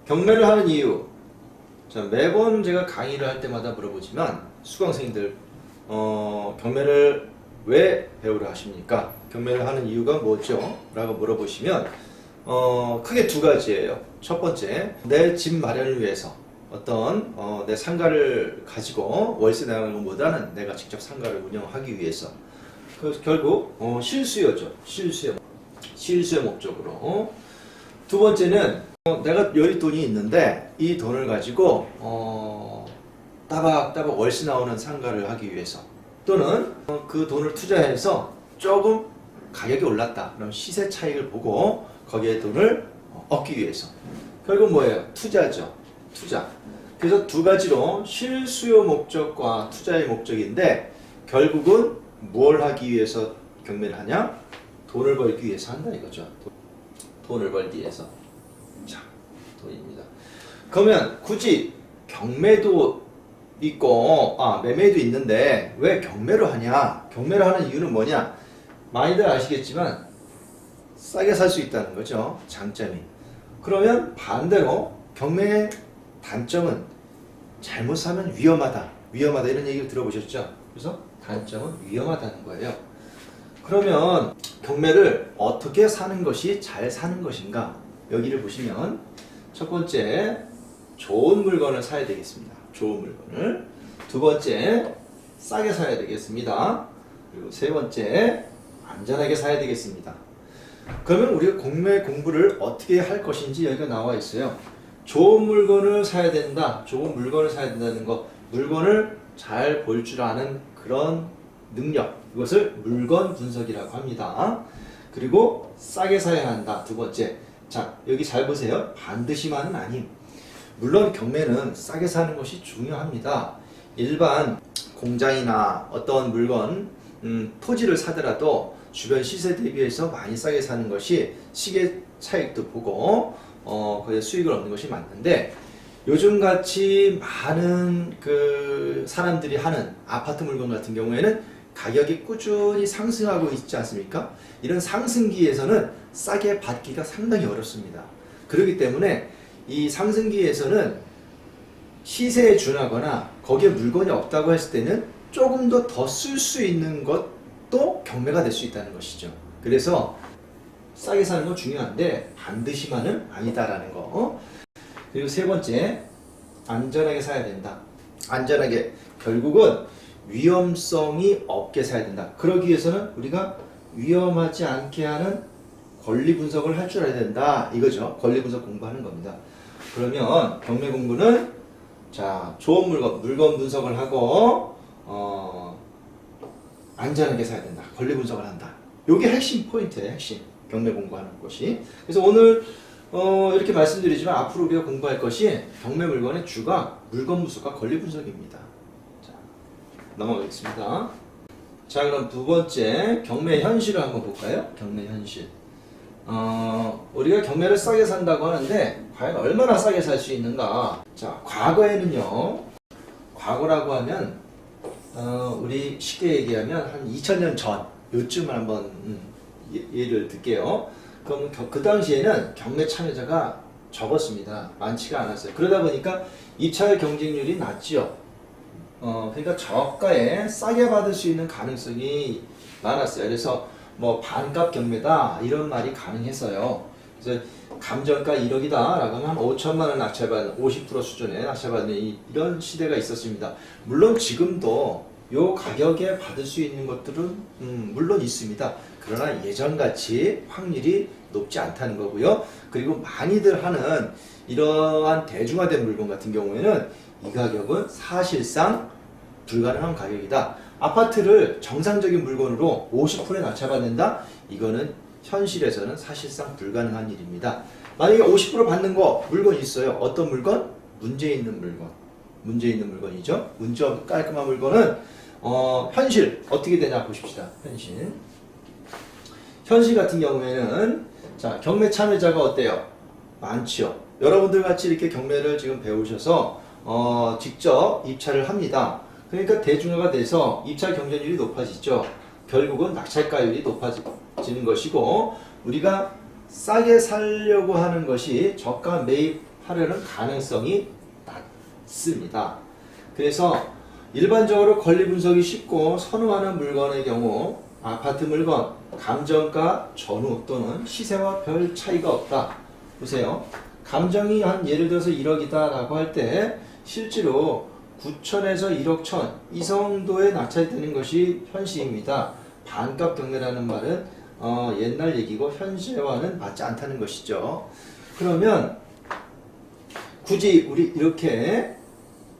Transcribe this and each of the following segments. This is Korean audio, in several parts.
경매를 하는 이유. 자, 매번 제가 강의를 할 때마다 물어보지만 수강생들 경매를 왜 배우려 하십니까? 경매를 하는 이유가 뭐죠? 라고 물어보시면 크게 두 가지예요. 첫 번째, 내 집 마련을 위해서 어떤 내 상가를 가지고 월세 나가는 것보다는 내가 직접 상가를 운영하기 위해서. 그래서 결국 실수요죠. 실수요 목적으로. 두 번째는 내가 여기 돈이 있는데 이 돈을 가지고 따박따박 월세 나오는 상가를 하기 위해서, 또는 그 돈을 투자해서 조금 가격이 올랐다 그럼 시세 차익을 보고 거기에 돈을 얻기 위해서. 결국 뭐예요? 투자죠. 투자. 그래서 두 가지로 실수요 목적과 투자의 목적인데, 결국은 뭘 하기 위해서 경매를 하냐? 돈을 벌기 위해서 한다 이거죠. 돈을 벌기 위해서. 자, 돈입니다. 그러면 굳이 경매도 있고 매매도 있는데 왜 경매를 하냐? 경매를 하는 이유는 뭐냐? 많이들 아시겠지만 싸게 살 수 있다는 거죠. 장점이. 그러면 반대로 경매의 단점은 잘못 사면 위험하다 이런 얘기를 들어보셨죠? 그래서 단점은 위험하다는 거예요. 그러면 경매를 어떻게 사는 것이 잘 사는 것인가? 여기를 보시면 첫 번째, 좋은 물건을 사야 되겠습니다. 좋은 물건을. 두 번째, 싸게 사야 되겠습니다. 그리고 세 번째, 안전하게 사야 되겠습니다. 그러면 우리가 경매 공부를 어떻게 할 것인지 여기가 나와 있어요. 좋은 물건을 사야 된다. 좋은 물건을 사야 된다는 거, 물건을 잘 볼 줄 아는 그런 능력, 이것을 물건 분석이라고 합니다. 그리고 싸게 사야 한다. 두 번째. 자, 여기 잘 보세요. 반드시만은 아님. 물론 경매는 싸게 사는 것이 중요합니다. 일반 공장이나 어떤 물건, 토지를 사더라도 주변 시세 대비해서 많이 싸게 사는 것이 시계 차익도 보고 거기에 수익을 얻는 것이 맞는데, 요즘같이 많은 그 사람들이 하는 아파트 물건 같은 경우에는 가격이 꾸준히 상승하고 있지 않습니까? 이런 상승기에서는 싸게 받기가 상당히 어렵습니다. 그렇기 때문에 이 상승기에서는 시세에 준하거나 거기에 물건이 없다고 했을 때는 조금 더 쓸 수 있는 것도 경매가 될 수 있다는 것이죠. 그래서 싸게 사는 건 중요한데 반드시만은 아니다라는 거. 그리고 세 번째, 안전하게 사야 된다. 안전하게, 결국은 위험성이 없게 사야 된다. 그러기 위해서는 우리가 위험하지 않게 하는 권리 분석을 할 줄 알아야 된다 이거죠. 권리 분석 공부하는 겁니다. 그러면 경매 공부는, 자, 좋은 물건 분석을 하고 안전하게 사야 된다. 권리 분석을 한다. 이게 핵심 포인트예요. 핵심 경매 공부하는 것이. 그래서 오늘 이렇게 말씀드리지만 앞으로 우리가 공부할 것이 경매 물건의 주가 물건 분석과 권리 분석입니다. 자, 넘어가겠습니다. 자, 그럼 두 번째, 경매 현실을 한번 볼까요? 경매 현실. 우리가 경매를 싸게 산다고 하는데 과연 얼마나 싸게 살 수 있는가? 자, 과거에는요, 과거라고 하면 우리 쉽게 얘기하면 한 2000년 전 요쯤을 한번 예를 들게요. 그럼 그 당시에는 경매 참여자가 적었습니다. 많지가 않았어요. 그러다 보니까 입찰 경쟁률이 낮죠. 그러니까 저가에 싸게 받을 수 있는 가능성이 많았어요. 그래서 뭐 반값 경매다 이런 말이 가능했어요. 그래서 감정가 1억이다 라고 하면 한 5천만 원 낙찰받는, 50% 수준의 낙찰받는 이런 시대가 있었습니다. 물론 지금도 요 가격에 받을 수 있는 것들은 물론 있습니다. 그러나 예전같이 확률이 높지 않다는 거고요. 그리고 많이들 하는 이러한 대중화된 물건 같은 경우에는 이 가격은 사실상 불가능한 가격이다. 아파트를 정상적인 물건으로 50%에 낙찰받는다? 이거는 현실에서는 사실상 불가능한 일입니다. 만약에 50% 받는 거 물건이 있어요. 어떤 물건? 문제 있는 물건. 문제 있는 물건이죠. 문제 없는 깔끔한 물건은 현실 어떻게 되냐 보십시다. 현실 같은 경우에는, 자, 경매 참여자가 어때요? 많지요. 여러분들 같이 이렇게 경매를 지금 배우셔서 직접 입찰을 합니다. 그러니까 대중화가 돼서 입찰 경쟁률이 높아지죠. 결국은 낙찰가율이 높아지는 것이고, 우리가 싸게 살려고 하는 것이 저가 매입 하려는 가능성이 낮습니다. 그래서 일반적으로 권리 분석이 쉽고 선호하는 물건의 경우 아파트 물건, 감정가 전후 또는 시세와 별 차이가 없다. 보세요. 감정이 한 예를 들어서 1억이다 라고 할 때 실제로 9천에서 1억 천 이 정도의 낙찰이 되는 것이 현실입니다. 반값 경매라는 말은 옛날 얘기고 현재와는 맞지 않다는 것이죠. 그러면 굳이 우리 이렇게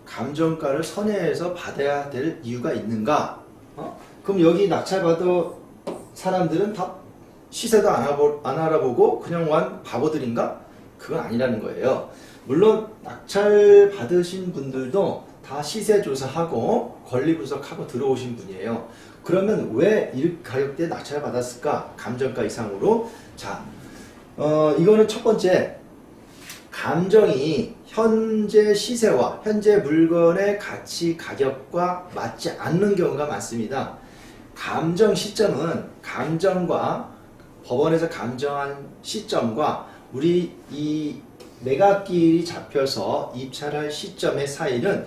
감정가를 선회해서 받아야 될 이유가 있는가? 그럼 여기 낙찰받은 사람들은 다 시세도 안 알아보고 그냥 완 바보들인가? 그건 아니라는 거예요. 물론 낙찰 받으신 분들도 다 시세 조사하고 권리 분석하고 들어오신 분이에요. 그러면 왜 이 가격대에 낙찰 받았을까? 감정가 이상으로. 자, 이거는 첫 번째, 감정이 현재 시세와 현재 물건의 가치 가격과 맞지 않는 경우가 많습니다. 감정 시점은 감정과 법원에서 감정한 시점과 우리 이 매각기일이 잡혀서 입찰할 시점의 사이는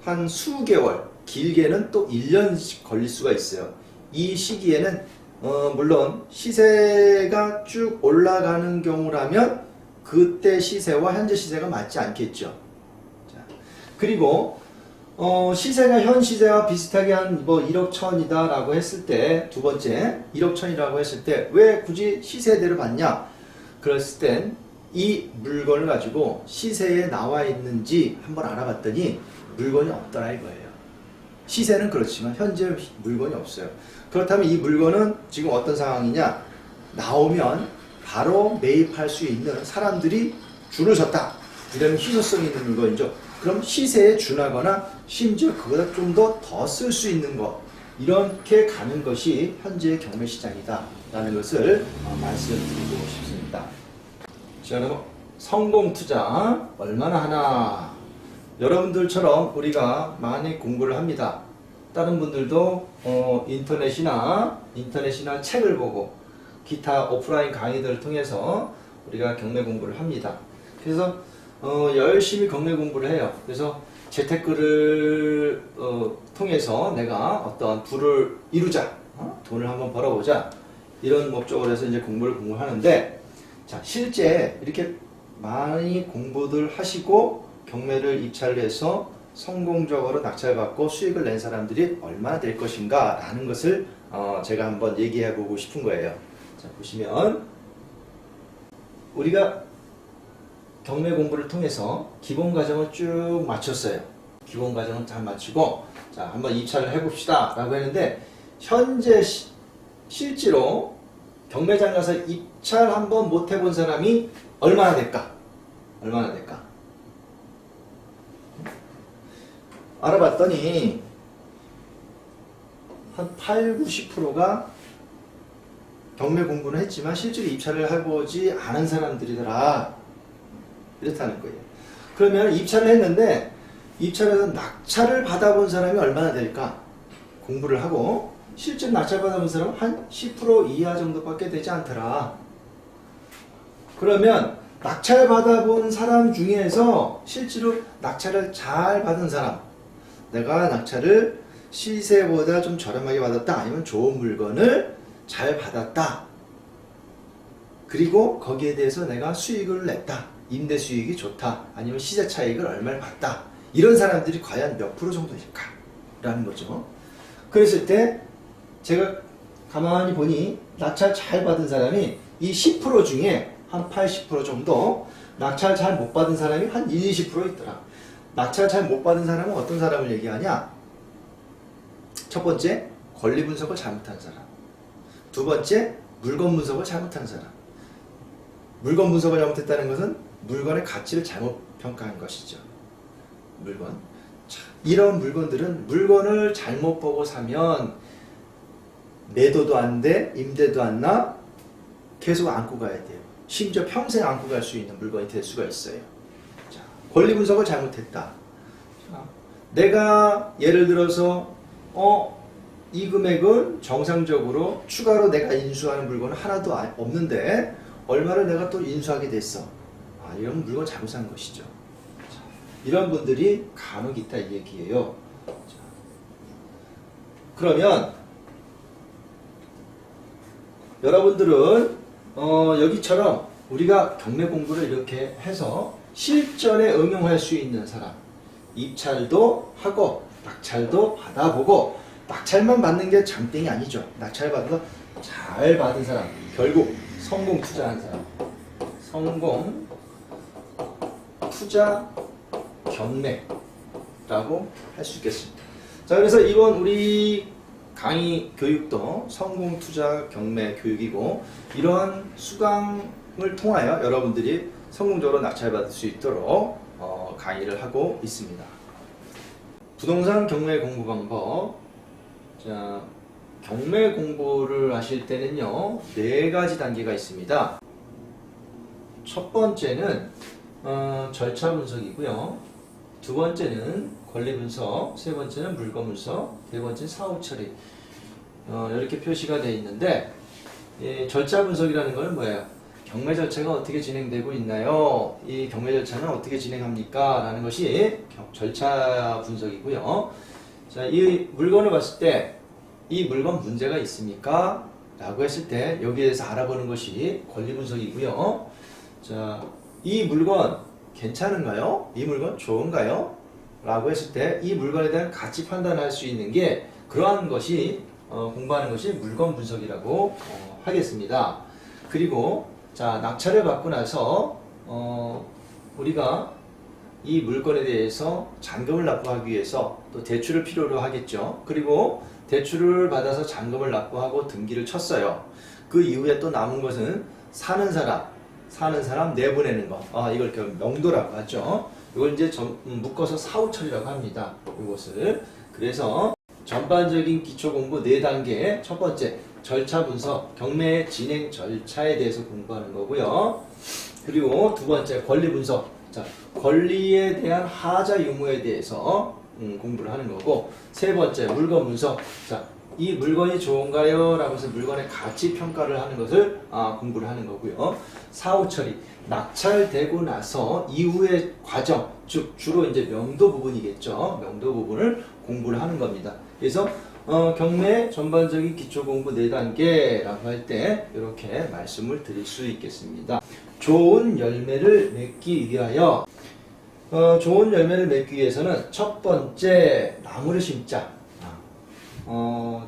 한 수개월, 길게는 또 1년씩 걸릴 수가 있어요. 이 시기에는 물론 시세가 쭉 올라가는 경우라면 그때 시세와 현재 시세가 맞지 않겠죠. 자, 그리고 시세가 현 시세와 비슷하게 한 뭐 1억 천이다 라고 했을 때, 두 번째 1억 천이라고 했을 때 왜 굳이 시세대로 받냐? 그랬을 땐 이 물건을 가지고 시세에 나와 있는지 한번 알아봤더니 물건이 없더라 이거예요. 시세는 그렇지만 현재 물건이 없어요. 그렇다면 이 물건은 지금 어떤 상황이냐? 나오면 바로 매입할 수 있는 사람들이 줄을 섰다. 이러면 희소성이 있는 물건이죠. 그럼 시세에 준하거나 심지어 그보다 좀 더 쓸 수 있는 것, 이렇게 가는 것이 현재의 경매 시장이다 라는 것을 말씀드리고 싶습니다. 자, 그럼 성공 투자 얼마나 하나? 여러분들처럼 우리가 많이 공부를 합니다. 다른 분들도 인터넷이나 책을 보고 기타 오프라인 강의들을 통해서 우리가 경매 공부를 합니다. 그래서 열심히 경매 공부를 해요. 그래서 재테크를 통해서 내가 어떤 부를 이루자, 돈을 한번 벌어보자, 이런 목적으로 해서 이제 공부를 하는데, 자, 실제 이렇게 많이 공부들 하시고 경매를 입찰을 해서 성공적으로 낙찰받고 수익을 낸 사람들이 얼마나 될 것인가 라는 것을 제가 한번 얘기해 보고 싶은 거예요. 자, 보시면 우리가 경매 공부를 통해서 기본 과정을 쭉 마쳤어요. 기본 과정을 잘 마치고, 자, 한번 입찰을 해봅시다 라고 했는데, 현재 실제로 경매장 가서 입찰 한번 못 해본 사람이 얼마나 될까? 얼마나 될까? 알아봤더니 한 8, 90%가 경매 공부는 했지만 실제로 입찰을 해보지 않은 사람들이더라. 이렇다는 거예요. 그러면 입찰을 했는데 입찰에서 낙찰을 받아본 사람이 얼마나 될까? 공부를 하고 실제로 낙찰 받아본 사람은 한 10% 이하 정도밖에 되지 않더라. 그러면 낙찰 받아본 사람 중에서 실제로 낙찰을 잘 받은 사람, 내가 낙찰을 시세보다 좀 저렴하게 받았다, 아니면 좋은 물건을 잘 받았다, 그리고 거기에 대해서 내가 수익을 냈다, 임대 수익이 좋다, 아니면 시세 차익을 얼마를 받다, 이런 사람들이 과연 몇 프로 정도일까? 라는 거죠. 그랬을 때 제가 가만히 보니 낙찰 잘 받은 사람이 이 10% 중에 한 80% 정도, 낙찰 잘 못 받은 사람이 한 20% 있더라. 낙찰 잘 못 받은 사람은 어떤 사람을 얘기하냐? 첫 번째, 권리 분석을 잘못한 사람. 두 번째, 물건 분석을 잘못한 사람. 물건 분석을 잘못했다는 것은 물건의 가치를 잘못 평가한 것이죠. 물건. 자, 이런 물건들은 물건을 잘못 보고 사면 매도도 안 돼, 임대도 안 나, 계속 안고 가야 돼요. 심지어 평생 안고 갈 수 있는 물건이 될 수가 있어요. 자, 권리 분석을 잘못했다. 자, 내가 예를 들어서 이 금액은 정상적으로 추가로 내가 인수하는 물건은 하나도 없는데 얼마를 내가 또 인수하게 됐어. 이런 물건 잘못 산 것이죠. 자, 이런 분들이 간혹 있다 이 얘기예요. 자, 그러면 여러분들은 여기처럼 우리가 경매 공부를 이렇게 해서 실전에 응용할 수 있는 사람, 입찰도 하고 낙찰도 받아보고, 낙찰만 받는 게 장땡이 아니죠. 낙찰 받아서 잘 받은 사람, 결국 성공 투자한 사람, 성공 투자 경매라고 할 수 있겠습니다. 자, 그래서 이번 우리 강의 교육도 성공 투자 경매 교육이고, 이러한 수강을 통하여 여러분들이 성공적으로 낙찰받을 수 있도록 강의를 하고 있습니다. 부동산 경매 공부 방법. 자, 경매 공부를 하실 때는요, 4가지 단계가 있습니다. 첫 번째는 절차 분석이고요. 두 번째는 권리 분석, 세 번째는 물건 분석, 네 번째는 사후 처리. 이렇게 표시가 되어 있는데, 절차 분석이라는 것은 뭐예요? 경매 절차가 어떻게 진행되고 있나요? 이 경매 절차는 어떻게 진행합니까? 라는 것이 절차 분석이고요. 자, 이 물건을 봤을 때 이 물건 문제가 있습니까? 라고 했을 때 여기에 대해서 알아보는 것이 권리 분석이고요. 자, 이 물건 괜찮은가요? 이 물건 좋은가요? 라고 했을 때 이 물건에 대한 가치 판단할 수 있는 게, 그러한 것이 공부하는 것이 물건 분석이라고 하겠습니다. 그리고 자, 낙찰을 받고 나서 우리가 이 물건에 대해서 잔금을 납부하기 위해서 또 대출을 필요로 하겠죠. 그리고 대출을 받아서 잔금을 납부하고 등기를 쳤어요. 그 이후에 또 남은 것은 사는 사람 내보내는 거. 이걸 명도라고 하죠. 이걸 이제 묶어서 사후 처리라고 합니다. 이것을. 그래서 전반적인 기초 공부 4단계, 첫 번째 절차 분석, 경매 진행 절차에 대해서 공부하는 거고요. 그리고 두 번째 권리 분석. 자, 권리에 대한 하자 유무에 대해서 공부를 하는 거고, 세 번째 물건 분석. 자, 이 물건이 좋은가요? 라고 해서 물건의 가치 평가를 하는 것을 공부를 하는 거고요. 사후 처리, 낙찰되고 나서 이후의 과정, 즉 주로 이제 명도 부분이겠죠. 명도 부분을 공부를 하는 겁니다. 그래서 경매 전반적인 기초 공부 4단계라고 할 때 이렇게 말씀을 드릴 수 있겠습니다. 좋은 열매를 맺기 위하여 좋은 열매를 맺기 위해서는 첫 번째 나무를 심자.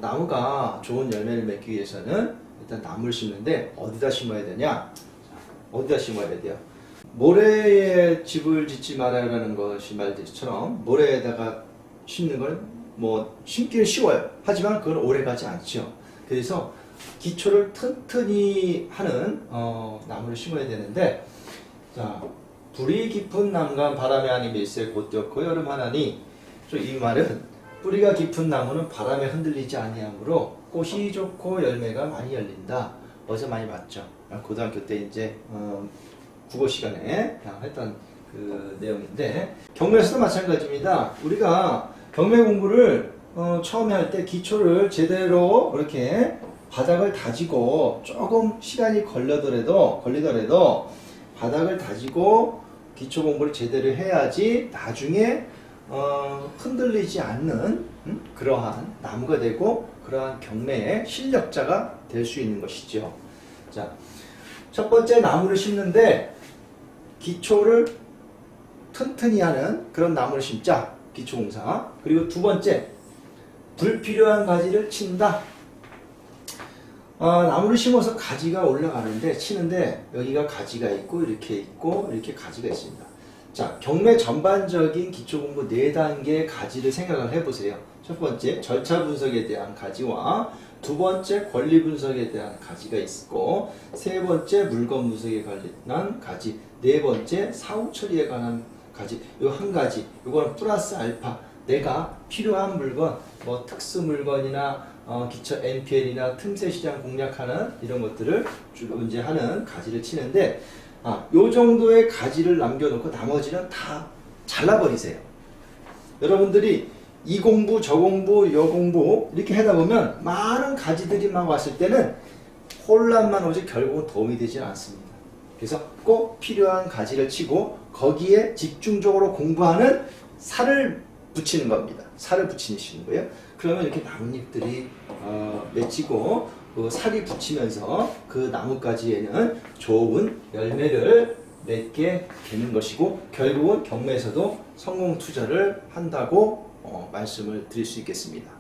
나무가 좋은 열매를 맺기 위해서는 일단 나무를 심는데 어디다 심어야 되냐? 어디다 심어야 돼요? 모래에 집을 짓지 말아요라는 것이 말처럼 모래에다가 심는 건 뭐 심기는 쉬워요. 하지만 그건 오래 가지 않죠. 그래서 기초를 튼튼히 하는 나무를 심어야 되는데, 자, 불이 깊은 남간 바람에 아니 밀새 곧 띄었고 여름 하나니, 이 말은 뿌리가 깊은 나무는 바람에 흔들리지 아니하므로 꽃이 좋고 열매가 많이 열린다. 어제 많이 봤죠. 고등학교 때 이제 국어 시간에 했던 그 내용인데, 경매에서도 마찬가지입니다. 우리가 경매 공부를 처음에 할 때 기초를 제대로 이렇게 바닥을 다지고, 조금 시간이 걸리더라도 바닥을 다지고 기초 공부를 제대로 해야지 나중에 흔들리지 않는 그러한 나무가 되고 그러한 경매의 실력자가 될 수 있는 것이죠. 자, 첫 번째 나무를 심는데 기초를 튼튼히 하는 그런 나무를 심자. 기초공사. 그리고 두 번째, 불필요한 가지를 친다. 나무를 심어서 가지가 올라가는데, 치는데 여기가 가지가 있고 이렇게 가지가 있습니다. 자, 경매 전반적인 기초공부 4단계의 가지를 생각을 해보세요. 첫 번째, 절차 분석에 대한 가지와 두 번째, 권리 분석에 대한 가지가 있고, 세 번째, 물건 분석에 관한 가지, 네 번째, 사후 처리에 관한 가지. 요 한 가지, 요거는 플러스 알파. 내가 필요한 물건, 뭐 특수 물건이나 기초 NPL이나 틈새 시장 공략하는 이런 것들을 주로 이제 하는 가지를 치는데, 요 정도의 가지를 남겨놓고 나머지는 다 잘라버리세요. 여러분들이 이 공부, 저 공부, 요 공부 이렇게 하다 보면 많은 가지들이 막 왔을 때는 혼란만 오지 결국은 도움이 되지 않습니다. 그래서 꼭 필요한 가지를 치고 거기에 집중적으로 공부하는 살을 붙이는 겁니다. 살을 붙이시는 거예요. 그러면 이렇게 나뭇잎들이 맺히고 그 살이 붙이면서 그 나뭇가지에는 좋은 열매를 맺게 되는 것이고 결국은 경매에서도 성공 투자를 한다고 말씀을 드릴 수 있겠습니다.